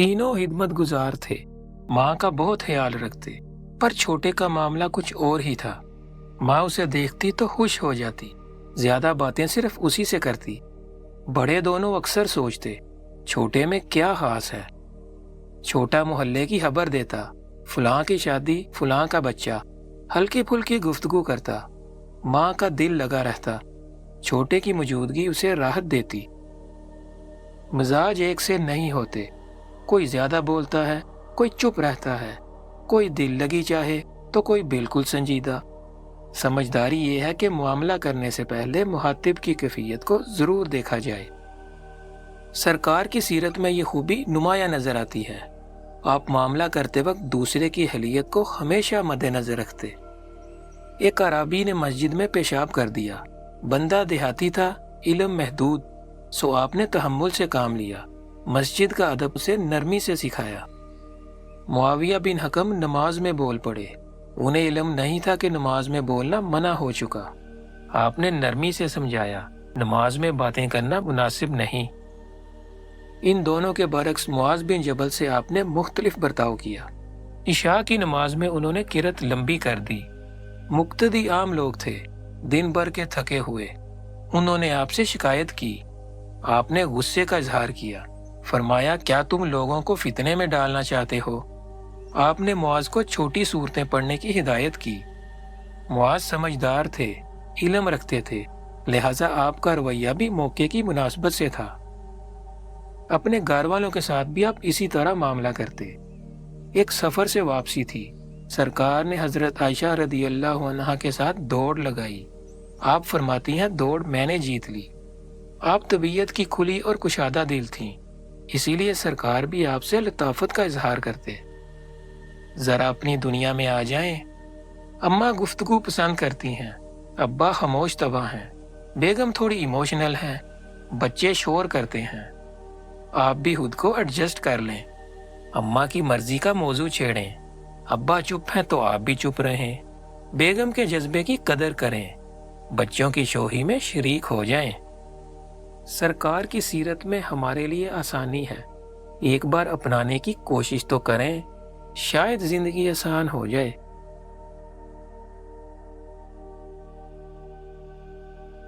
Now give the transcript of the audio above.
तीनों हिदमत गुजार थे, माँ का बहुत ख्याल रखते, पर छोटे का मामला कुछ और ही था। माँ उसे देखती तो खुश हो जाती, ज्यादा बातें सिर्फ उसी से करती। बड़े दोनों अक्सर सोचते, छोटे में क्या खास है। छोटा मोहल्ले की खबर देता, फलां की शादी, फलां का बच्चा, हल्की फुल्की गुफ्तगू करता। माँ का दिल लगा रहता, छोटे की मौजूदगी उसे राहत देती। मिजाज एक से नहीं होते, कोई ज्यादा बोलता है, कोई चुप रहता है, कोई दिल लगी चाहे तो कोई बिल्कुल संजीदा। समझदारी ये है कि मामला करने से पहले मुखातिब की कैफियत को जरूर देखा जाए। सरकार की सीरत में ये खूबी नुमाया नजर आती है। आप मामला करते वक्त दूसरे की अहलियत को हमेशा मद्देनजर रखते। एक अराबी ने मस्जिद में पेशाब कर दिया। बंदा देहाती था, इल्म महदूद, सो आपने तहम्मुल से काम लिया, मस्जिद का अदब से नरमी से सिखाया। मुआविया बिन हकम नमाज में बोल पड़े। उन्हें इल्म नहीं था कि नमाज में बोलना मना हो चुका। आपने नरमी से समझाया, नमाज में बातें करना मुनासिब नहीं। इन दोनों के बरक्स मुआज बिन जबल से आपने मुख्तलिफ बर्ताव किया। इशा की नमाज में उन्होंने किरत लंबी कर दी। मुक्तदी आम लोग थे, दिन भर के थके हुए। उन्होंने आपसे शिकायत की। आपने गुस्से का इजहार किया, फरमाया क्या तुम लोगों को फितने में डालना चाहते हो। आपने मुआज को छोटी सूरतें पढ़ने की हिदायत की। मुआज समझदार थे, इल्म रखते थे, लिहाजा आपका रवैया भी मौके की मुनासबत से था। अपने घर वालों के साथ भी आप इसी तरह मामला करते। एक सफर से वापसी थी, सरकार ने हजरत आयशा रदी अल्लाह अन्हा के साथ दौड़ लगाई। आप फरमाती हैं, दौड़ मैंने जीत ली। आप तबीयत की खुली और कुशादा दिल थीं, इसीलिए सरकार भी आपसे लताफत का इजहार करते। जरा अपनी दुनिया में आ जाएं। अम्मा गुफ्तगू पसंद करती हैं, अब्बा खामोश तबाह हैं, बेगम थोड़ी इमोशनल हैं, बच्चे शोर करते हैं। आप भी खुद को एडजस्ट कर लें। अम्मा की मर्जी का मौजू छेड़ें, अब्बा चुप हैं तो आप भी चुप रहें। बेगम के जज्बे की कदर करें, बच्चों की शोही में शरीक हो जाएं। सरकार की सीरत में हमारे लिए आसानी है, एक बार अपनाने की कोशिश तो करें, शायद जिंदगी आसान हो जाए।